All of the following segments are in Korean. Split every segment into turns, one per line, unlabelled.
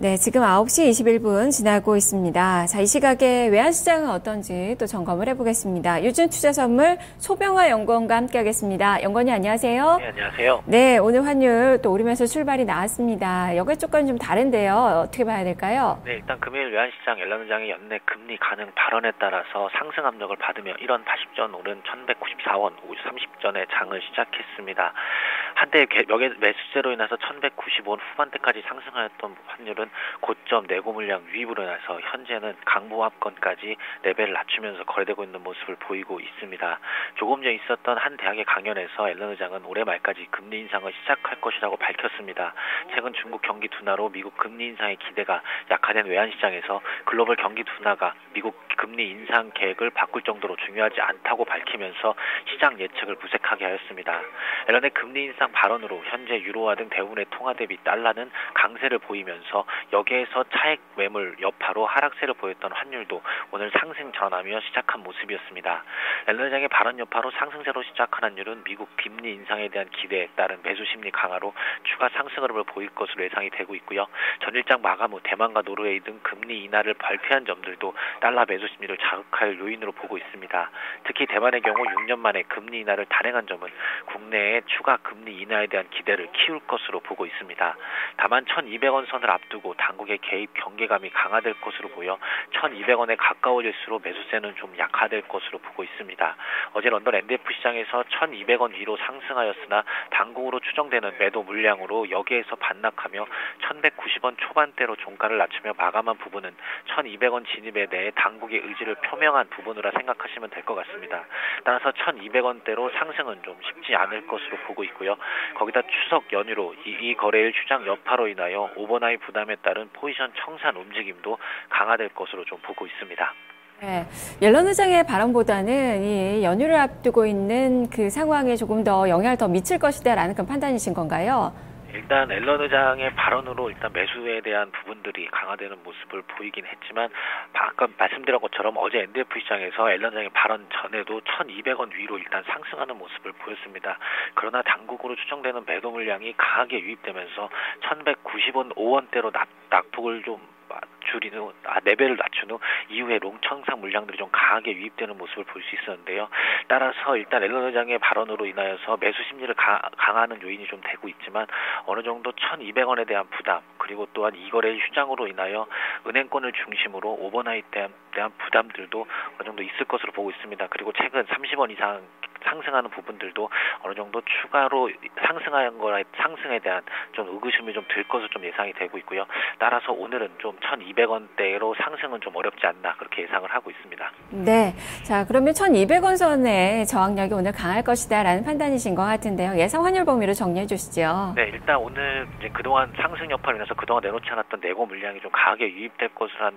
네, 지금 9시 21분 지나고 있습니다. 자, 이 시각에 외환시장은 어떤지 또 점검을 해보겠습니다. 유진투자선물 소병화 연구원과 함께하겠습니다. 연구원님 안녕하세요.
네, 안녕하세요.
네, 오늘 환율 또 오르면서 출발이 나왔습니다. 여기 조건이 좀 다른데요. 어떻게 봐야 될까요?
네, 일단 금일 외환시장 옐런의장의 연내 금리 가능 발언에 따라서 상승 압력을 받으며 1원 80전 오른 1194원 30전에 장을 시작했습니다. 한때 매수세로 인해서 1195원 후반대까지 상승하였던 환율은 고점 내고 물량 유입으로 인해서 현재는 강보합권까지 레벨을 낮추면서 거래되고 있는 모습을 보이고 있습니다. 조금 전 있었던 한 대학의 강연에서 옐런 의장은 올해 말까지 금리 인상을 시작할 것이라고 밝혔습니다. 최근 중국 경기 둔화로 미국 금리 인상의 기대가 약화된 외환시장에서 글로벌 경기 둔화가 미국 금리 인상 계획을 바꿀 정도로 중요하지 않다고 밝히면서 시장 예측을 무색하게 하였습니다. 옐런의 금리 인상 발언으로 현재 유로화 등 대부분의 통화 대비 달러는 강세를 보이면서 여기에서 차익 매물 여파로 하락세를 보였던 환율도 오늘 상승 전하며 시작한 모습이었습니다. 옐런 의장의 발언 여파로 상승세로 시작한 환율은 미국 금리 인상에 대한 기대에 따른 매수 심리 강화로 추가 상승 흐름을 보일 것으로 예상이 되고 있고요. 전일장 마감 후 대만과 노르웨이 등 금리 인하를 발표한 점들도 달러 매수 심리를 자극할 요인으로 보고 있습니다. 특히 대만의 경우 6년 만에 금리 인하를 단행한 점은 국내의 추가 금리 인하에 대한 기대를 키울 것으로 보고 있습니다. 다만 1200원 선을 앞두고 당국의 개입 경계감이 강화될 것으로 보여 1200원에 가까워질수록 매수세는 좀 약화될 것으로 보고 있습니다. 어제 런던 NDF 시장에서 1200원 위로 상승하였으나 당국으로 추정되는 매도 물량으로 여기에서 반락하며 1190원 초반대로 종가를 낮추며 마감한 부분은 1200원 진입에 대해 당국의 의지를 표명한 부분이라 생각하시면 될 것 같습니다. 따라서 1200원대로 상승은 좀 쉽지 않을 것으로 보고 있고요. 거기다 추석 연휴로 이 거래일 휴장 여파로 인하여 오버나잇 부담에 따른 포지션 청산 움직임도 강화될 것으로 좀 보고 있습니다.
네, 옐런 의장의 발언보다는 이 연휴를 앞두고 있는 그 상황에 조금 더 영향을 더 미칠 것이다라는 그런 판단이신 건가요?
일단 옐런 의장의 발언으로 일단 매수에 대한 부분들이 강화되는 모습을 보이긴 했지만 아까 말씀드린 것처럼 어제 NDF 시장에서 옐런 의장의 발언 전에도 1200원 위로 일단 상승하는 모습을 보였습니다. 그러나 당국으로 추정되는 매도 물량이 강하게 유입되면서 1190원 5원대로 낙폭을 좀 레벨을 낮춘 후 이후에 롱청상 물량들이 좀 강하게 유입되는 모습을 볼 수 있었는데요. 따라서 일단 옐런 의장의 발언으로 인하여서 매수 심리를 강화하는 요인이 좀 되고 있지만 어느 정도 1200원에 대한 부담 그리고 또한 이 거래일 휴장으로 인하여 은행권을 중심으로 오버나잇에 대한 부담들도 어느 정도 있을 것으로 보고 있습니다. 그리고 최근 30원 이상 상승하는 부분들도 어느 정도 추가로 상승에 대한 좀 의구심이 좀 들 것으로 좀 예상이 되고 있고요. 따라서 오늘은 좀 1200원대로 상승은 좀 어렵지 않나 그렇게 예상을 하고 있습니다.
네, 자 그러면 1200원 선의 저항력이 오늘 강할 것이다라는 판단이신 것 같은데요. 예상 환율 범위로 정리해 주시죠.
네, 일단 오늘 이제 그동안 상승 여파로 인해서 그동안 내놓지 않았던 내고 물량이 좀 강하게 유입될 것으로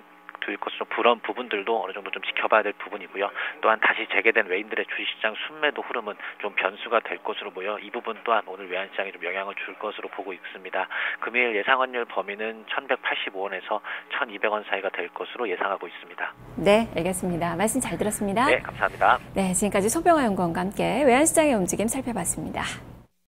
그런 부분들도 어느 정도 좀 지켜봐야 될 부분이고요. 또한 다시 재개된 외인들의 주식시장 순매도 흐름은 좀 변수가 될 것으로 보여 이 부분 또한 오늘 외환시장에 좀 영향을 줄 것으로 보고 있습니다. 금일 예상 환율 범위는 1185원에서 1200원 사이가 될 것으로 예상하고 있습니다.
네, 알겠습니다. 말씀 잘 들었습니다.
네, 감사합니다.
네, 지금까지 소병화 연구원과 함께 외환시장의 움직임 살펴봤습니다.